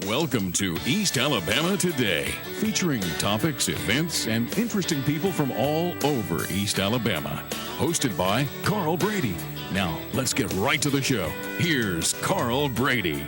Welcome to East Alabama Today, featuring topics, events, and interesting people from all over East Alabama. Hosted by Carl Brady. Now, let's get right to the show. Here's Carl Brady.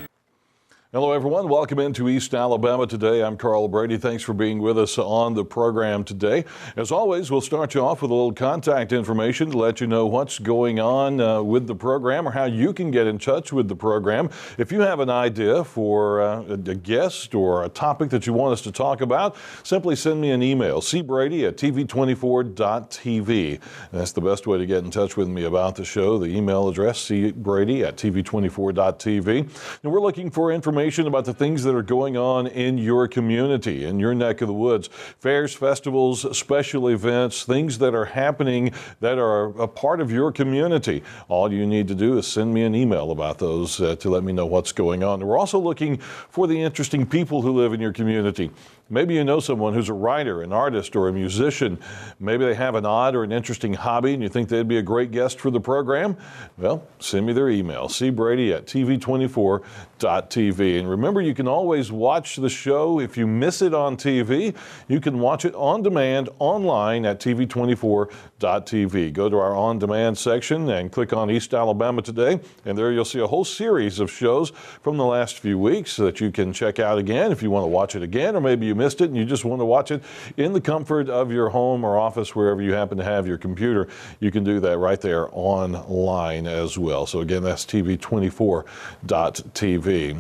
Hello, everyone. Welcome into East Alabama Today. I'm Carl Brady. Thanks for being with us on the program today. As always, we'll start you off with a little contact information to let you know what's going on with the program or how you can get in touch with the program. If you have an idea for a guest or a topic that you want us to talk about, simply send me an email, cbrady@tv24.tv. That's the best way to get in touch with me about the show. The email address, cbrady@tv24.tv. And we're looking for information about the things that are going on in your community, in your neck of the woods. Fairs, festivals, special events, things that are happening that are a part of your community. All you need to do is send me an email about those to let me know what's going on. We're also looking for the interesting people who live in your community. Maybe you know someone who's a writer, an artist, or a musician. Maybe they have an odd or an interesting hobby and you think they'd be a great guest for the program. Well, send me their email, cbrady@tv24.tv. And remember, you can always watch the show. If you miss it on TV, you can watch it on demand online at tv24.tv. Go to our on-demand section and click on East Alabama Today, and there you'll see a whole series of shows from the last few weeks that you can check out again if you want to watch it again, or maybe you missed it and you just want to watch it in the comfort of your home or office, wherever you happen to have your computer. You can do that right there online as well. So again, that's tv24.tv.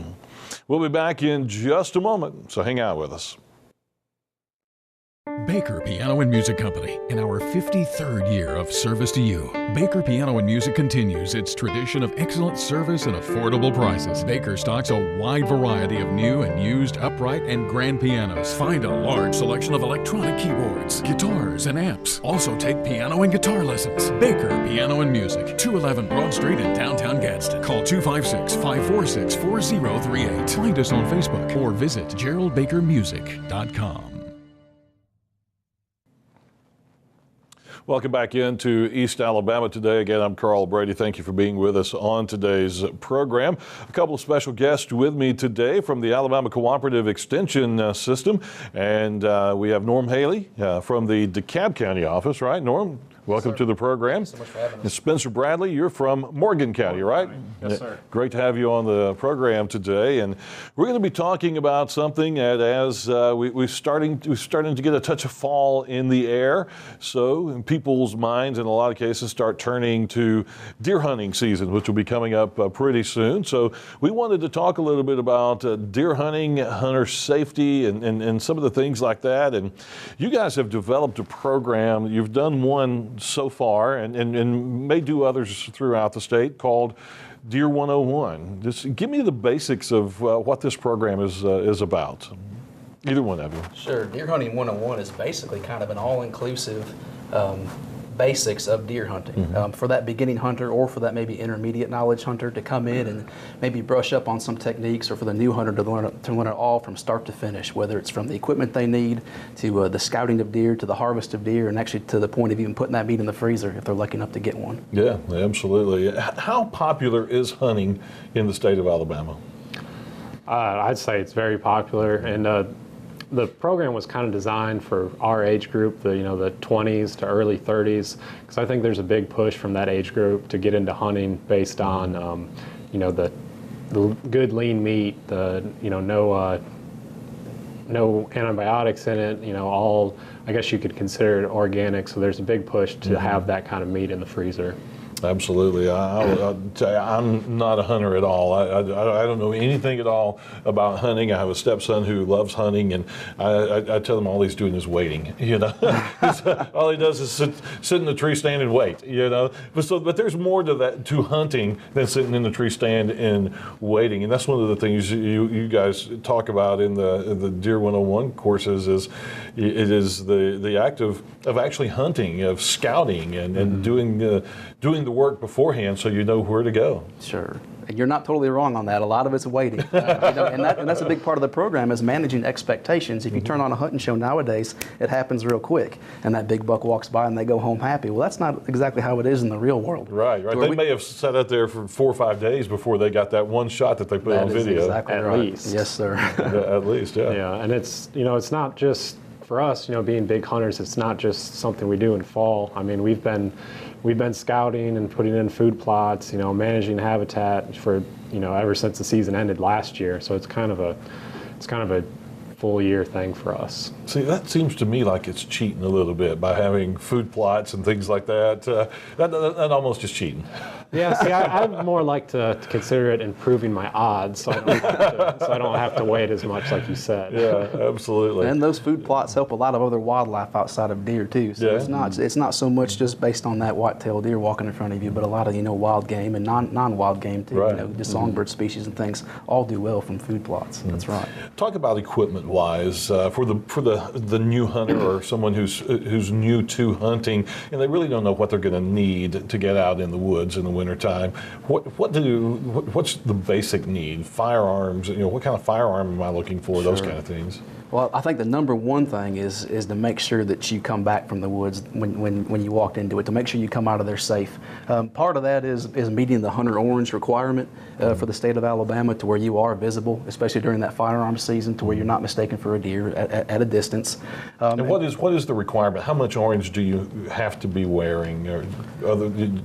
We'll be back in just a moment, so hang out with us. Baker Piano and Music Company, in our 53rd year of service to you. Baker Piano and Music continues its tradition of excellent service and affordable prices. Baker stocks a wide variety of new and used upright and grand pianos. Find a large selection of electronic keyboards, guitars, and amps. Also take piano and guitar lessons. Baker Piano and Music, 211 Broad Street in downtown Gadsden. Call 256-546-4038. Find us on Facebook or visit GeraldBakerMusic.com. Welcome back into East Alabama Today. Again, I'm Carl Brady. Thank you for being with us on today's program. A couple of special guests with me today from the Alabama Cooperative Extension System. And we have Norm Haley from the DeKalb County office, right? Norm, welcome to the program. Thank you so much for having us. And Spencer Bradley, you're from Morgan County, right? Yes, sir. Great to have you on the program today. And we're going to be talking about something that as we're starting to get a touch of fall in the air. So people's minds in a lot of cases start turning to deer hunting season, which will be coming up pretty soon. So we wanted to talk a little bit about deer hunting, hunter safety, and some of the things like that. And you guys have developed a program. You've done one so far and may do others throughout the state called Deer 101. Just give me the basics of what this program is about. Either one of you. Sure. Deer Hunting 101 is basically kind of an all-inclusive basics of deer hunting for that beginning hunter or for that maybe intermediate knowledge hunter to come in and maybe brush up on some techniques, or for the new hunter to learn it all from start to finish, whether it's from the equipment they need to the scouting of deer to the harvest of deer, and actually to the point of even putting that meat in the freezer if they're lucky enough to get one. Yeah, absolutely. How popular is hunting in the state of Alabama? I'd say it's very popular, and the program was kind of designed for our age group, the 20s to early 30s, because I think there's a big push from that age group to get into hunting based on the good lean meat, no antibiotics in it, all, I guess you could consider it organic. So there's a big push to have that kind of meat in the freezer. Absolutely. I'll tell you, I'm not a hunter at all. I don't know anything at all about hunting. I have a stepson who loves hunting, and I tell him all he's doing is waiting. All he does is sit in the tree stand and wait. But there's more to hunting than sitting in the tree stand and waiting. And that's one of the things you guys talk about in the Deer 101 courses. It is the act of actually hunting, of scouting, and doing the work beforehand so you know where to go. Sure. And you're not totally wrong on that. A lot of it's waiting. And that's a big part of the program is managing expectations. If you turn on a hunting show nowadays, it happens real quick. And that big buck walks by and they go home happy. Well, that's not exactly how it is in the real world. Right. They may have sat out there for 4 or 5 days before they got that one shot that they put on video. Exactly at right. least. Yes, sir. At least, yeah. Yeah, and it's not just for us, being big hunters, it's not just something we do in fall. I mean, we've been scouting and putting in food plots, managing habitat for, ever since the season ended last year. So it's kind of a full year thing for us. See, that seems to me like it's cheating a little bit by having food plots and things like that. That almost is cheating. Yeah, see, I'd more like to consider it improving my odds, so I don't have to wait as much, like you said. Yeah, absolutely. And those food plots help a lot of other wildlife outside of deer too. So Yeah. it's not so much just based on that white-tailed deer walking in front of you, but a lot of wild game and non-wild game too. Right. Just songbird species and things all do well from food plots. That's right. Talk about equipment-wise for the new hunter or someone who's new to hunting and they really don't know what they're going to need to get out in the woods in the wintertime. What's the basic need? Firearms. What kind of firearm am I looking for? Those kind of things. Well, I think the number one thing is to make sure that you come back from the woods when you walked into it, to make sure you come out of there safe. Part of that is meeting the hunter orange requirement for the state of Alabama to where you are visible, especially during that firearms season, to where you're not mistaken for a deer at a distance. And what is the requirement? How much orange do you have to be wearing? Or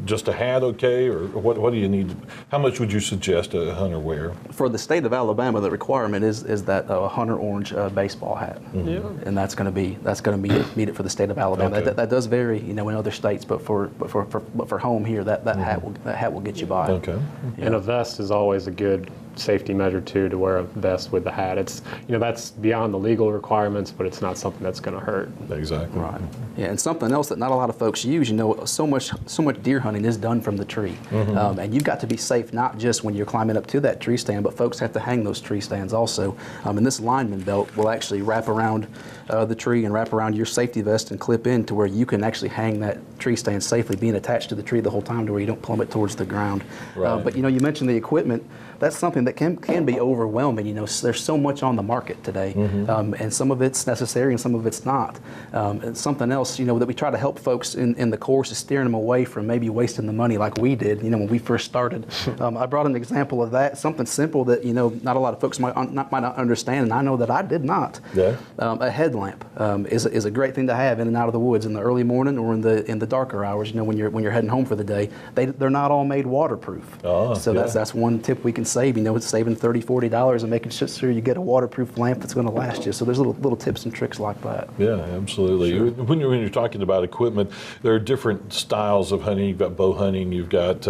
just a hat, okay? Or what do you need? How much would you suggest a hunter wear? For the state of Alabama, the requirement is that hunter orange baseball hat, and that's going to meet it for the state of Alabama. Okay. That does vary, in other states, but for home here, that hat will get you by. Okay. And a vest is always a good safety measure too, to wear a vest with the hat. It's that's beyond the legal requirements, but it's not something that's going to hurt. Exactly. Right. Yeah, and something else that not a lot of folks use. So much deer hunting is done from the tree, and you've got to be safe not just when you're climbing up to that tree stand, but folks have to hang those tree stands also. And this lineman belt will actually wrap around the tree and wrap around your safety vest and clip in to where you can actually hang that tree stand safely, being attached to the tree the whole time to where you don't plummet towards the ground. Right. But you mentioned the equipment. That's something that can be overwhelming. There's so much on the market today, and some of it's necessary and some of it's not. And something else, that we try to help folks in the course is steering them away from maybe wasting the money like we did, when we first started. I brought an example of that, something simple that, not a lot of folks might not understand, and I know that I did not. Yeah. A headlamp is a great thing to have in and out of the woods in the early morning or in the darker hours, when you're heading home for the day. They're not all made waterproof. So that's one tip we can save. It's saving $30-$40 and making sure you get a waterproof lamp that's going to last you. So there's little tips and tricks like that. Yeah, absolutely. Sure. When you're talking about equipment, there are different styles of hunting. You've got bow hunting, you've got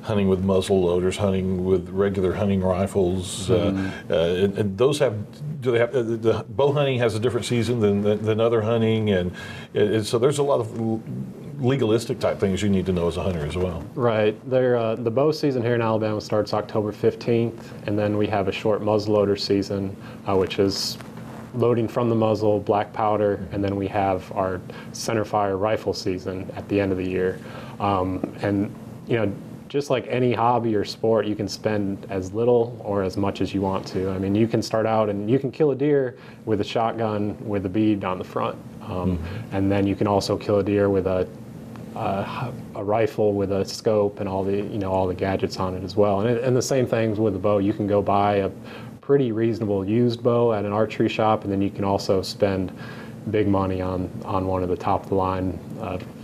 hunting with muzzle loaders, hunting with regular hunting rifles, and those the bow hunting has a different season than other hunting, and so there's a lot of legalistic type things you need to know as a hunter as well. Right. The bow season here in Alabama starts October 15th, and then we have a short muzzleloader season, which is loading from the muzzle, black powder, and then we have our centerfire rifle season at the end of the year. And just like any hobby or sport, you can spend as little or as much as you want to. I mean, you can start out and you can kill a deer with a shotgun with a bead on the front, and then you can also kill a deer with a rifle with a scope and all the gadgets on it as well. And the same things with the bow. You can go buy a pretty reasonable used bow at an archery shop, and then you can also spend big money on one of the top of the line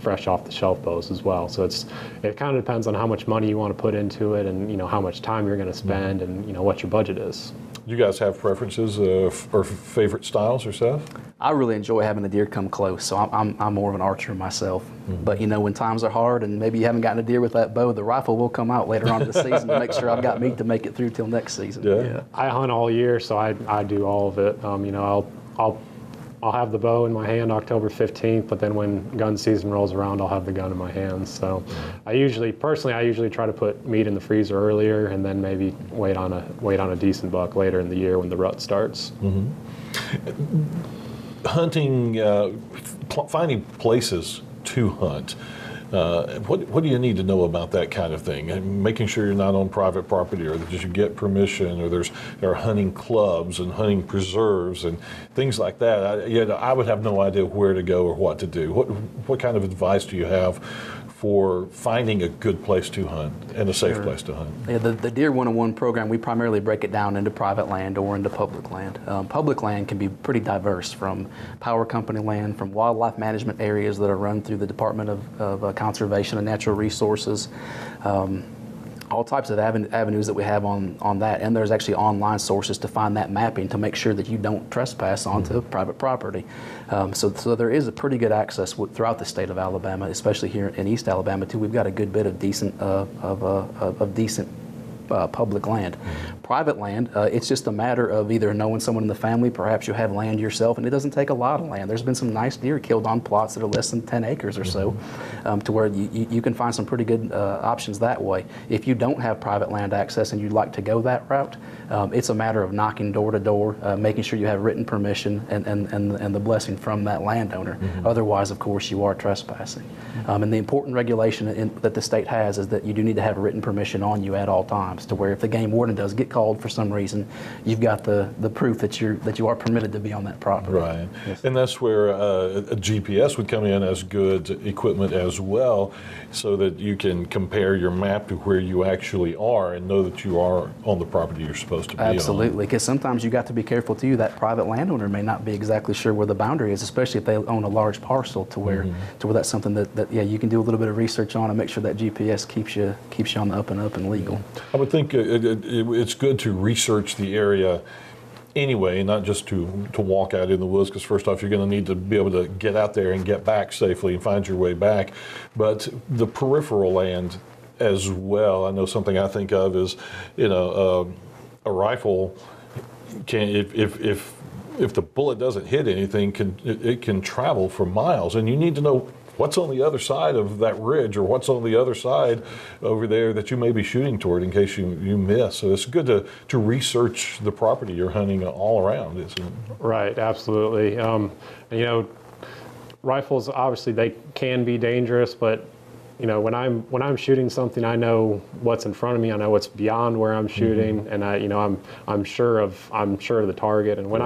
fresh off the shelf bows as well. So it kind of depends on how much money you want to put into it, and how much time you're going to spend, and what your budget is. You guys have preferences or favorite styles or stuff? I really enjoy having the deer come close, so I'm more of an archer myself. But when times are hard and maybe you haven't gotten a deer with that bow, the rifle will come out later on in the season to make sure I've got meat to make it through till next season. Yeah. I hunt all year, so I do all of it. I'll have the bow in my hand October 15th, but then when gun season rolls around, I'll have the gun in my hands. So I usually try to put meat in the freezer earlier, and then maybe wait on a decent buck later in the year when the rut starts. Hunting, finding places to hunt. What do you need to know about that kind of thing? And making sure you're not on private property, or that you get permission, or there are hunting clubs and hunting preserves and things like that. I would have no idea where to go or what to do. What kind of advice do you have for finding a good place to hunt and a safe place to hunt? Yeah, the Deer 101 program, we primarily break it down into private land or into public land. Public land can be pretty diverse, from power company land, from wildlife management areas that are run through the Department of Conservation and Natural Resources. All types of avenues that we have on that, and there's actually online sources to find that mapping to make sure that you don't trespass onto private property. So there is a pretty good access throughout the state of Alabama, especially here in East Alabama too. We've got a good bit of decent public land. Private land, it's just a matter of either knowing someone in the family, perhaps you have land yourself, and it doesn't take a lot of land. There's been some nice deer killed on plots that are less than 10 acres or so, to where you can find some pretty good options that way. If you don't have private land access and you'd like to go that route, it's a matter of knocking door to door, making sure you have written permission and the blessing from that landowner. Otherwise, of course, you are trespassing. And the important regulation that the state has is that you do need to have written permission on you at all times, to where if the game warden does get called for some reason, you've got the proof that you are permitted to be on that property. Right. Yes. And that's where a GPS would come in as good equipment as well, so that you can compare your map to where you actually are and know that you are on the property you're supposed to be on. Absolutely, because sometimes you got to be careful too. That private landowner may not be exactly sure where the boundary is, especially if they own a large parcel, to where that's something that you can do a little bit of research on and make sure that GPS keeps you on the up and up and legal. I would think it's good to research the area anyway, not just to walk out in the woods, because first off, you're going to need to be able to get out there and get back safely and find your way back. But the peripheral land as well. I know something I think of is, a rifle can, if the bullet doesn't hit anything, it can travel for miles, and you need to know what's on the other side of that ridge, or what's on the other side over there that you may be shooting toward in case you miss. So it's good to research the property you're hunting all around, isn't it? Right, absolutely. Rifles, obviously they can be dangerous, but when I'm shooting something, I know what's in front of me. I know what's beyond where I'm shooting, and I'm sure of the target. And when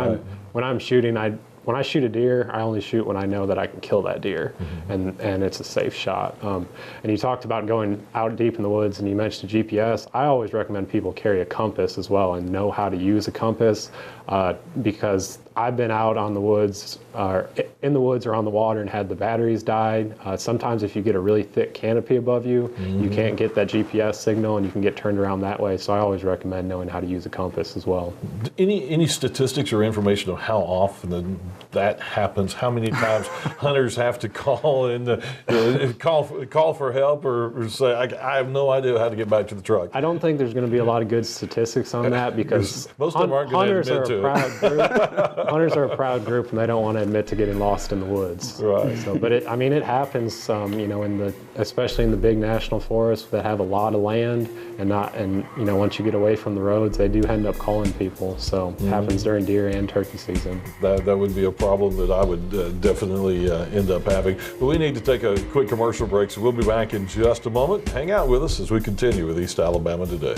I'm shooting, when I shoot a deer, I only shoot when I know that I can kill that deer, and it's a safe shot. And you talked about going out deep in the woods, and you mentioned a GPS. I always recommend people carry a compass as well and know how to use a compass, because I've been out on the woods, in the woods or on the water, and had the batteries died. Sometimes if you get a really thick canopy above you, you can't get that GPS signal, and you can get turned around that way. So I always recommend knowing how to use a compass as well. Any statistics or information on how often that happens? How many times hunters have to call in, call for help, or say, I have no idea how to get back to the truck? I don't think there's going to be a lot of good statistics on that, because most of them aren't going to admit to it. Hunters are a proud group, and they don't want to admit to getting lost in the woods. Right. So, but it happens. Especially in the big national forests that have a lot of land, and once you get away from the roads, they do end up calling people. So it happens during deer and turkey season. That would be a problem that I would definitely end up having. But we need to take a quick commercial break, so we'll be back in just a moment. Hang out with us as we continue with East Alabama Today.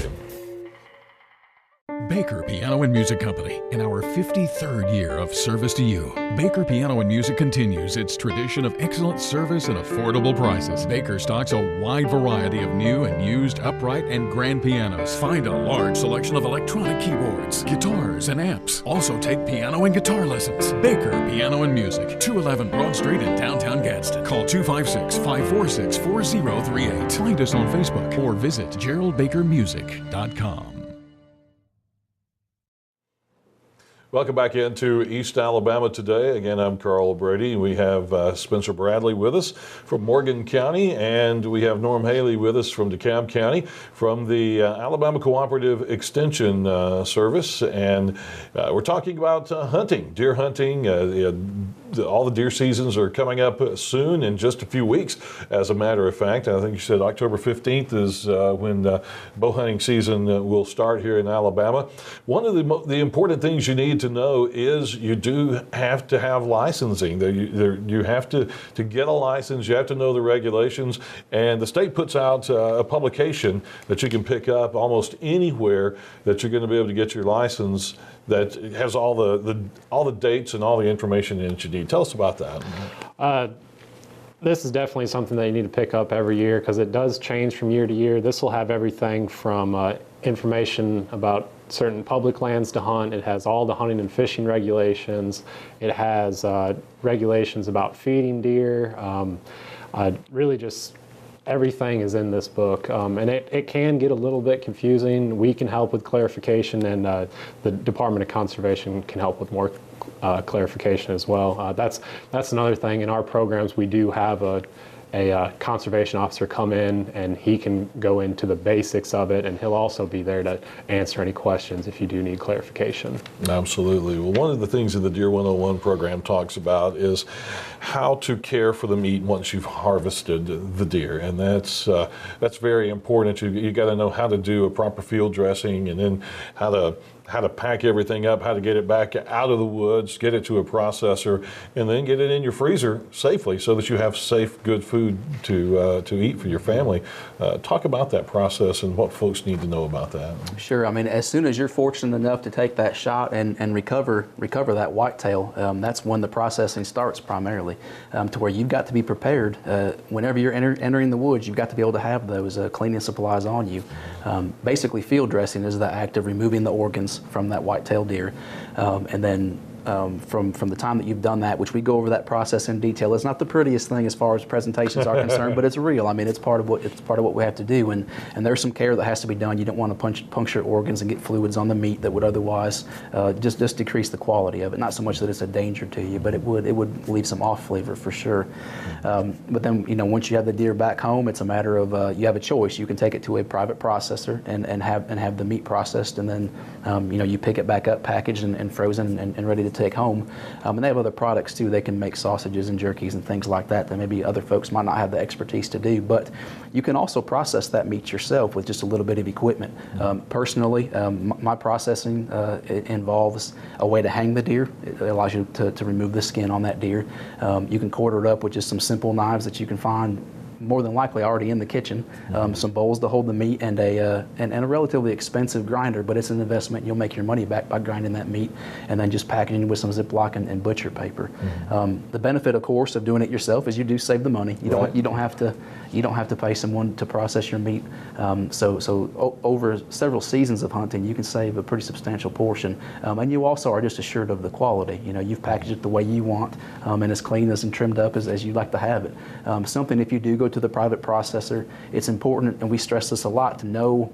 Baker Piano and Music Company, in our 53rd year of service to you. Baker Piano and Music continues its tradition of excellent service and affordable prices. Baker stocks a wide variety of new and used upright and grand pianos. Find a large selection of electronic keyboards, guitars, and amps. Also take piano and guitar lessons. Baker Piano and Music, 211 Broad Street in downtown Gadsden. Call 256-546-4038. Find us on Facebook or visit GeraldBakerMusic.com. Welcome back into East Alabama Today. Again, I'm Carl Brady. We have Spencer Bradley with us from Morgan County, and we have Norm Haley with us from DeKalb County from the Alabama Cooperative Extension Service. And we're talking about hunting, deer hunting, all the deer seasons are coming up soon, in just a few weeks, as a matter of fact. I think you said October 15th is when bow hunting season will start here in Alabama. One of the important things you need to know is you do have to have licensing. You have to get a license, you have to know the regulations, and the state puts out a publication that you can pick up almost anywhere that you're going to be able to get your license, that has all the dates and all the information that you need. Tell us about that. This is definitely something that you need to pick up every year, because it does change from year to year. This will have everything from information about certain public lands to hunt. It has all the hunting and fishing regulations. It has regulations about feeding deer. Really just everything is in this book, and it can get a little bit confusing. We can help with clarification, and the Department of Conservation can help with more clarification as well. That's another thing. In our programs, we do have a conservation officer come in, and he can go into the basics of it, and he'll also be there to answer any questions if you do need clarification. Absolutely. Well, one of the things that the Deer 101 program talks about is how to care for the meat once you've harvested the deer, and that's very important. You got to know how to do a proper field dressing, and then how to pack everything up, how to get it back out of the woods, get it to a processor, and then get it in your freezer safely so that you have safe, good food to eat for your family. Talk about that process and what folks need to know about that. Sure. I mean, as soon as you're fortunate enough to take that shot and recover that whitetail, that's when the processing starts primarily, to where you've got to be prepared. Whenever you're entering the woods, you've got to be able to have those cleaning supplies on you. Basically, field dressing is the act of removing the organs from that white-tailed deer, and then from the time that you've done that, which we go over that process in detail. It's not the prettiest thing as far as presentations are concerned, but it's real. I mean, it's part of what we have to do, and there's some care that has to be done. You don't want to puncture organs and get fluids on the meat that would otherwise just decrease the quality of it. Not so much that it's a danger to you, but it would leave some off flavor for sure. But then, once you have the deer back home, it's a matter of you have a choice. You can take it to a private processor and have the meat processed, and then you pick it back up, packaged and frozen and ready to take home. And they have other products too. They can make sausages and jerkies and things like that maybe other folks might not have the expertise to do. But you can also process that meat yourself with just a little bit of equipment. Personally, my processing involves a way to hang the deer. It allows you to remove the skin on that deer. You can quarter it up with just some simple knives that you can find more than likely already in the kitchen, some bowls to hold the meat, and a relatively expensive grinder, but it's an investment. You'll make your money back by grinding that meat and then just packaging with some Ziploc and butcher paper. The benefit, of course, of doing it yourself is you do save the money. You don't have to pay someone to process your meat. So over several seasons of hunting, you can save a pretty substantial portion, and you also are just assured of the quality. You've packaged it the way you want, and as clean and trimmed up as you'd like to have it. Something, if you do go to the private processor, it's important, and we stress this a lot, to know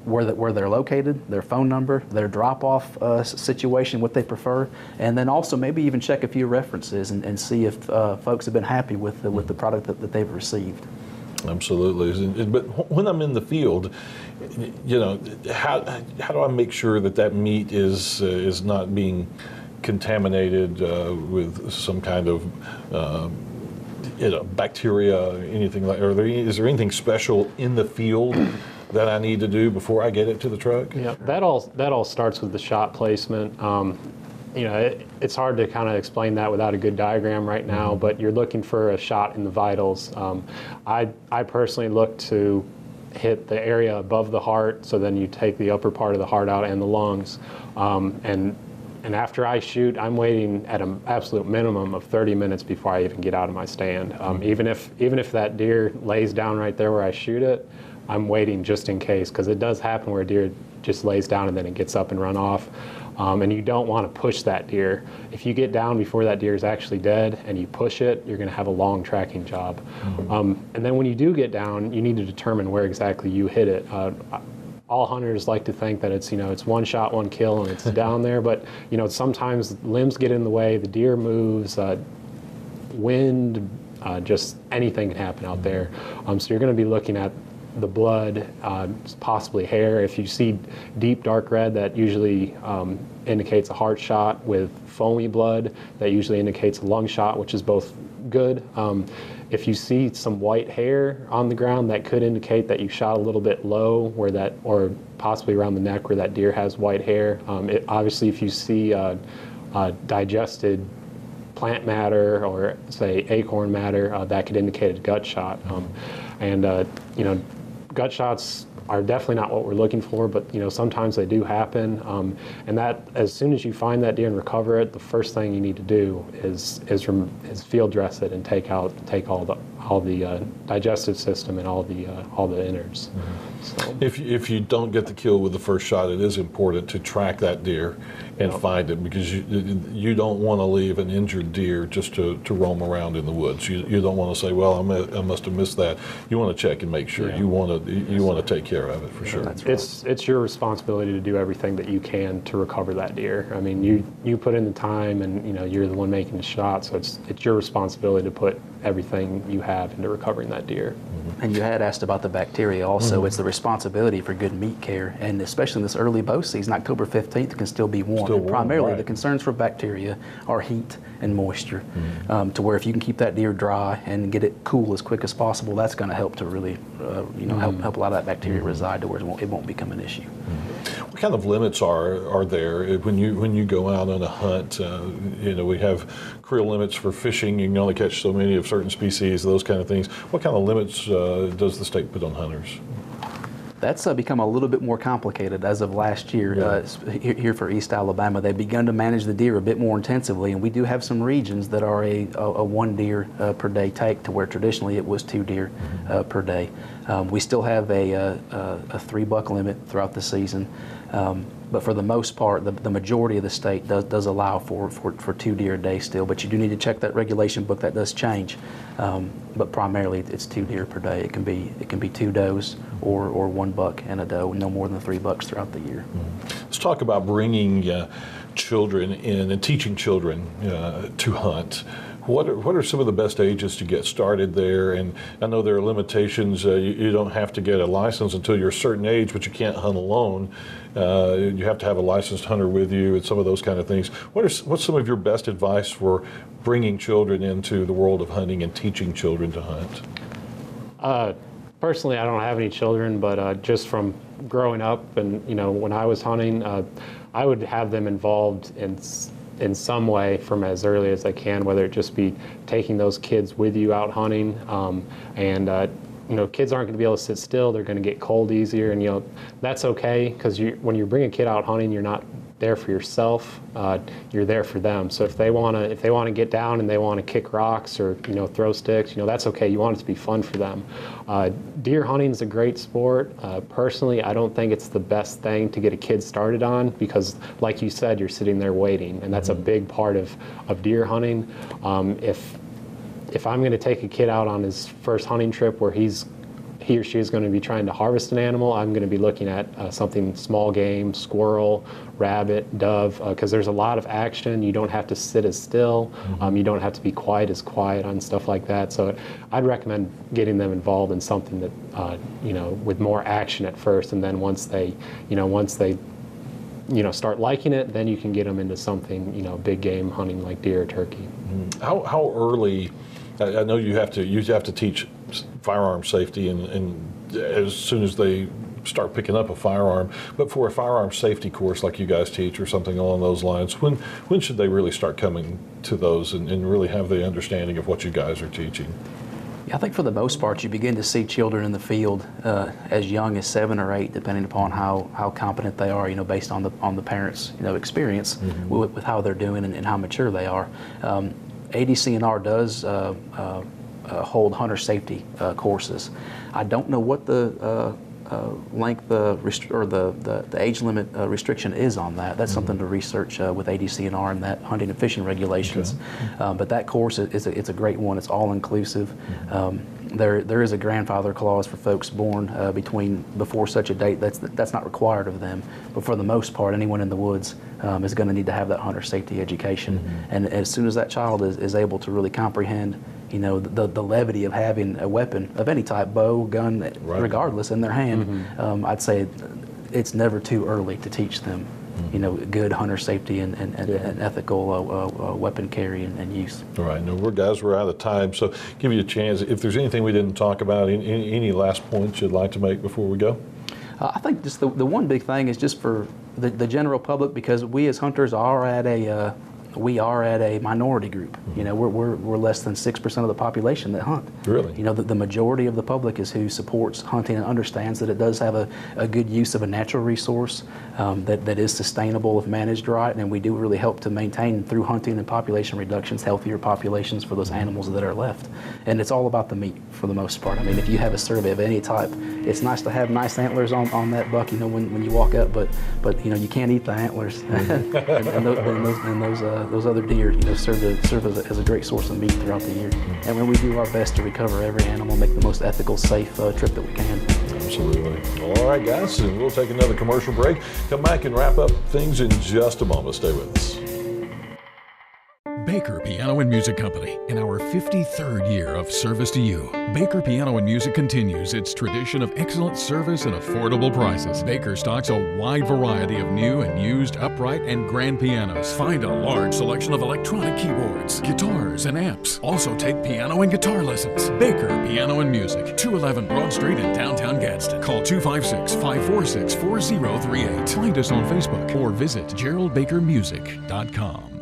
where they're located, their phone number, their drop-off situation, what they prefer, and then also maybe even check a few references and see if folks have been happy with the product that they've received. Absolutely. But when I'm in the field, how do I make sure that meat is not being contaminated with some kind of bacteria, anything like? Is there anything special in the field that I need to do before I get it to the truck? Yeah, that all starts with the shot placement. It's hard to kind of explain that without a good diagram right now, but you're looking for a shot in the vitals. I personally look to hit the area above the heart, so then you take the upper part of the heart out and the lungs. And after I shoot, I'm waiting at an absolute minimum of 30 minutes before I even get out of my stand. Even if that deer lays down right there where I shoot it, I'm waiting just in case, because it does happen where a deer just lays down and then it gets up and run off. And you don't want to push that deer. If you get down before that deer is actually dead and you push it, you're going to have a long tracking job. And then when you do get down, you need to determine where exactly you hit it. All hunters like to think that it's one shot, one kill, and it's down there. But sometimes limbs get in the way, the deer moves, wind, just anything can happen out there. So you're going to be looking at the blood, possibly hair. If you see deep dark red, that usually indicates a heart shot, with foamy blood, that usually indicates a lung shot, which is both good. If you see some white hair on the ground, that could indicate that you shot a little bit low, or possibly around the neck where that deer has white hair. Obviously, if you see digested plant matter or say acorn matter, that could indicate a gut shot. Gut shots are definitely not what we're looking for, but sometimes they do happen. And that, as soon as you find that deer and recover it, the first thing you need to do is field dress it and take all the digestive system and all the innards. So, If you don't get the kill with the first shot, it is important to track that deer and find it, because you don't want to leave an injured deer just to roam around in the woods. You don't want to say, well, I must have missed that. You want to check and make sure. You want to take care of it for sure. That's right. It's your responsibility to do everything that you can to recover that deer. I mean, you put in the time, and you're the one making the shot, so it's your responsibility to put everything you have into recovering that deer. And you had asked about the bacteria also. It's the responsibility for good meat care, and especially in this early bow season, October 15th can still be warm. Still warm, primarily, right. The concerns for bacteria are heat and moisture, to where if you can keep that deer dry and get it cool as quick as possible, that's going to help to really help a lot of that bacteria reside to where it won't become an issue. What kind of limits are there when you go out on a hunt? We have creel limits for fishing. You can only catch so many of certain species, those kind of things. What kind of limits does the state put on hunters? That's become a little bit more complicated as of last year. Here for East Alabama, they've begun to manage the deer a bit more intensively, and we do have some regions that are a 1 deer per day take, to where traditionally it was 2 deer per day. We still have a 3 buck limit throughout the season, but for the most part, the majority of the state does allow for 2 deer a day still. But you do need to check that regulation book. That does change, but primarily it's 2 deer per day. It can be 2 does or 1 buck and a doe, no more than 3 bucks throughout the year. Let's talk about bringing children in and teaching children to hunt. What are some of the best ages to get started there? And I know there are limitations. You don't have to get a license until you're a certain age, but you can't hunt alone. You have to have a licensed hunter with you and some of those kind of things. What's some of your best advice for bringing children into the world of hunting and teaching children to hunt? Personally, I don't have any children, but just from growing up and when I was hunting, I would have them involved in some way from as early as I can, whether it just be taking those kids with you out hunting, kids aren't going to be able to sit still. They're going to get cold easier, and that's okay, because when you bring a kid out hunting, you're not there for yourself. You're there for them. So if they want to get down and they want to kick rocks or throw sticks, that's okay. You want it to be fun for them. Deer hunting is a great sport. Personally, I don't think it's the best thing to get a kid started on, because, like you said, you're sitting there waiting, and that's a big part of deer hunting. If I'm going to take a kid out on his first hunting trip where he or she is going to be trying to harvest an animal, I'm going to be looking at something small game, squirrel, rabbit, dove, because there's a lot of action. You don't have to sit as still. You don't have to be quite as quiet on stuff like that. So I'd recommend getting them involved in something that, with more action at first, and then once they start liking it, then you can get them into something, big game hunting like deer or turkey. How early? I know you have to teach firearm safety, and as soon as they start picking up a firearm. But for a firearm safety course like you guys teach, or something along those lines, when should they really start coming to those and really have the understanding of what you guys are teaching? Yeah, I think for the most part, you begin to see children in the field as young as 7 or 8, depending upon how competent they are, based on the parents' experience with how they're doing and how mature they are. ADCNR does hold hunter safety courses. I don't know what the length or the age limit restriction is on that. That's something to research with ADCNR and that hunting and fishing regulations. Okay. But that course it's a great one. It's all inclusive. There is a grandfather clause for folks born before such a date. That's not required of them. But for the most part, anyone in the woods is going to need to have that hunter safety education. And as soon as that child is able to really comprehend the levity of having a weapon of any type, bow, gun, regardless, in their hand, I'd say it's never too early to teach them good hunter safety and ethical weapon carry and use. All right, now we're out of time, so give you a chance. If there's anything we didn't talk about, any last points you'd like to make before we go? I think just the one big thing is just for the general public, because we as hunters are at a minority group. We're less than 6% of the population that hunt. Really? The majority of the public is who supports hunting and understands that it does have a good use of a natural resource that is sustainable if managed right, and we do really help to maintain through hunting and population reductions healthier populations for those animals that are left. And it's all about the meat for the most part. I mean, if you have a survey of any type, it's nice to have nice antlers on that buck, when you walk up, but you can't eat the antlers. and those other deer, serve as a great source of meat throughout the year. And when we do our best to recover every animal, make the most ethical, safe trip that we can. Absolutely. All right, guys, and we'll take another commercial break. Come back and wrap up things in just a moment. Stay with us. Baker Piano and Music Company, in our 53rd year of service to you. Baker Piano and Music continues its tradition of excellent service and affordable prices. Baker stocks a wide variety of new and used upright and grand pianos. Find a large selection of electronic keyboards, guitars, and amps. Also take piano and guitar lessons. Baker Piano and Music, 211 Broad Street in downtown Gadsden. Call 256-546-4038. Find us on Facebook or visit GeraldBakerMusic.com.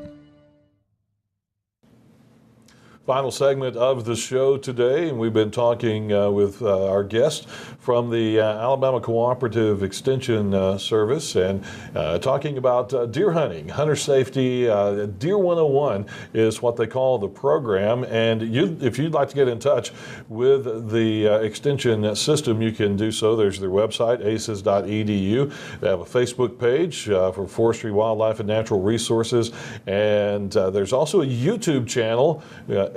Final segment of the show today, and we've been talking with our guest from the Alabama Cooperative Extension Service, and talking about deer hunting, hunter safety. Deer 101 is what they call the program, and if you'd like to get in touch with the extension system, you can do so. There's their website, aces.edu. They have a Facebook page for forestry, wildlife, and natural resources, and there's also a YouTube channel,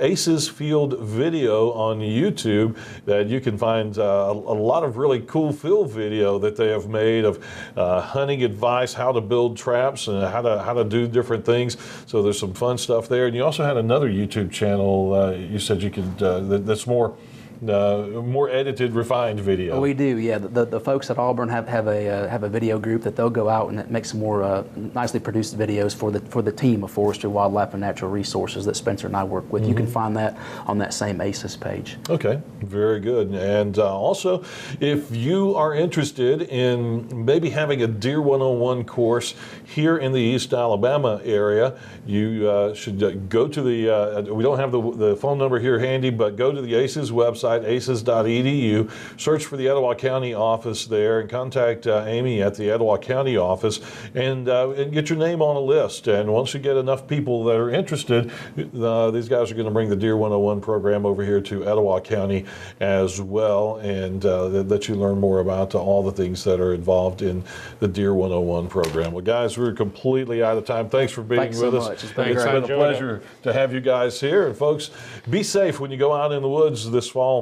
ACES Field Video on YouTube, that you can find a lot of really cool field video that they have made of hunting advice, how to build traps, and how to do different things. So there's some fun stuff there. And you also had another YouTube channel. You said you could that's more edited, refined video. We do, yeah. The folks at Auburn have a video group that they'll go out and make some more nicely produced videos for the team of forestry, wildlife, and natural resources that Spencer and I work with. You can find that on that same ACES page. Okay, very good. And also, if you are interested in maybe having a Deer 101 course here in the East Alabama area, you should go to the, we don't have the phone number here handy, but go to the ACES website, aces.edu, search for the Etowah County office there, and contact Amy at the Etowah County office, and get your name on a list. And once you get enough people that are interested, these guys are going to bring the Deer 101 program over here to Etowah County as well, and let you learn more about all the things that are involved in the Deer 101 program. Well, guys, we're completely out of time. Thanks for being with us. Much. It's been a pleasure to have you guys here. And folks, be safe when you go out in the woods this fall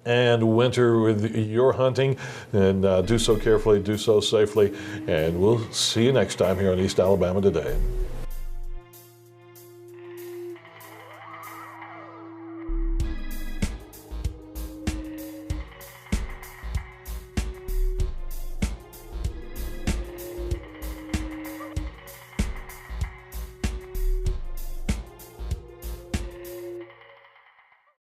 and winter with your hunting, and do so carefully, do so safely, and we'll see you next time here on East Alabama Today.